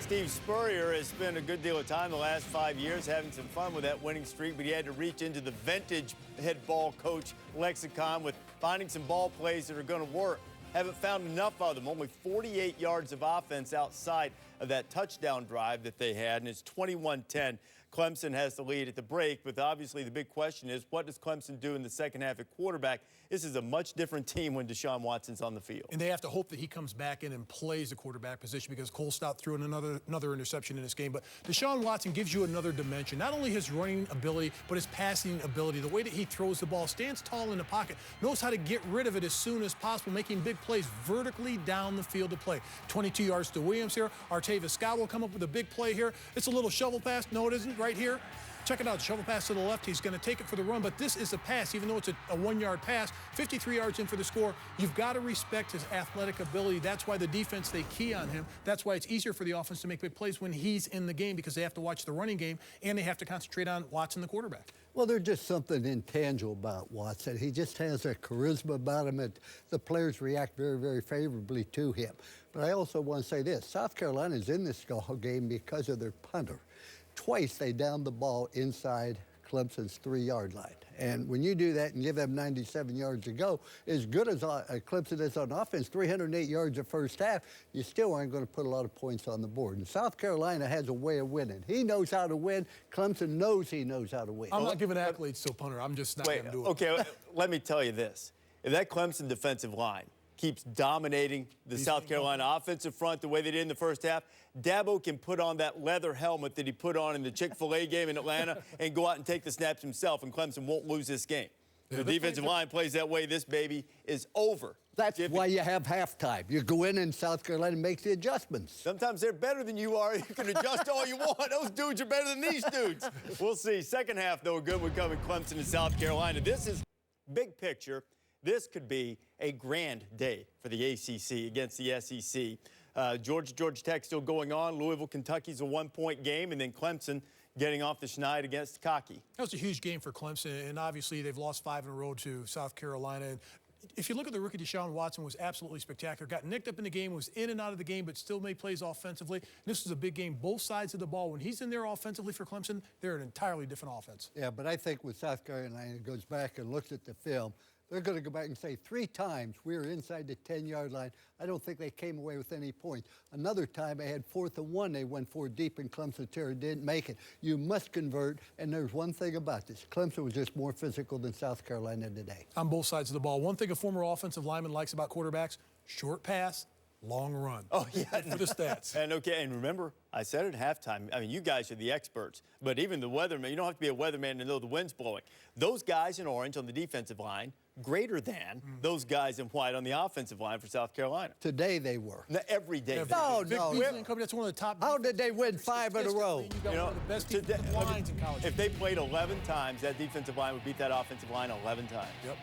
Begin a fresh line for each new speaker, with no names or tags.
Steve Spurrier has spent a good deal of time the last 5 years having some fun with that winning streak, but he had to reach into the vintage head ball coach lexicon with finding some ball plays that are going to work. Haven't found enough of them. Only 48 yards of offense outside of that touchdown drive that they had, and it's 21-10. Clemson has the lead at the break, but obviously the big question is, what does Clemson do in the second half at quarterback? This is a much different team when Deshaun Watson's on the field.
And they have to hope that he comes back in and plays the quarterback position, because Cole Stout threw in another interception in this game. But Deshaun Watson gives you another dimension. Not only his running ability, but his passing ability. The way that he throws the ball, stands tall in the pocket, knows how to get rid of it as soon as possible, making big plays vertically down the field to play. 22 yards to Williams here. Artavis Scott will come up with a big play here. It's a little shovel pass. No, it isn't. Right here. Check it out. Shovel pass to the left. He's going to take it for the run, but this is a pass. Even though it's a 1-yard pass, 53 yards in for the score, you've got to respect his athletic ability. That's why the defense, they key on him. That's why it's easier for the offense to make big plays when he's in the game, because they have to watch the running game and they have to concentrate on Watson, the quarterback.
Well, there's just something intangible about Watson. He just has a charisma about him, and the players react very, very favorably to him. But I also want to say this. South Carolina's in this game because of their punter. Twice they downed the ball inside Clemson's 3-yard line. And when you do that and give them 97 yards to go, as good as Clemson is on offense, 308 yards the first half, you still aren't going to put a lot of points on the board. And South Carolina has a way of winning. He knows how to win. Clemson knows he knows how to win.
I'm not giving accolades to a punter. I'm just not going to do it.
Okay, let me tell you this. If that Clemson defensive line keeps dominating the South Carolina offensive front the way they did in the first half, Dabo can put on that leather helmet that he put on in the Chick-fil-A game in Atlanta and go out and take the snaps himself, and Clemson won't lose this game. If the defensive line plays that way, this baby is over.
That's why you have halftime. You go in and South Carolina makes the adjustments.
Sometimes they're better than you are. You can adjust all you want. Those dudes are better than these dudes. We'll see. Second half, though, a good one coming Clemson and South Carolina. This is big picture. This could be a grand day for the ACC against the SEC. Georgia Tech still going on. Louisville, Kentucky's a 1-point game, and then Clemson getting off the schneid against Cocky.
That was a huge game for Clemson, and obviously they've lost 5 in a row to South Carolina. And if you look at the rookie, Deshaun Watson was absolutely spectacular. Got nicked up in the game, was in and out of the game, but still made plays offensively. And this was a big game, both sides of the ball. When he's in there offensively for Clemson, they're an entirely different offense.
Yeah, but I think with South Carolina, it goes back and looks at the film, they're going to go back and say 3 times we were inside the 10-yard line. I don't think they came away with any points. Another time they had 4th and 1. They went 4 deep in Clemson territory, didn't make it. You must convert, and there's one thing about this. Clemson was just more physical than South Carolina today.
On both sides of the ball. One thing a former offensive lineman likes about quarterbacks, short pass, long run.
Oh, yeah.
For the stats.
And remember, I said at halftime, I mean, you guys are the experts, but even the weatherman, you don't have to be a weatherman to know the wind's blowing. Those guys in orange on the defensive line, greater than those guys in white on the offensive line for South Carolina.
Today they were.
Every day.
No.
That's one of the top.
How did they win 5 in a row?
You got one of the best defensive lines in college.
If they played 11 times, that defensive line would beat that offensive line 11 times.
Yep.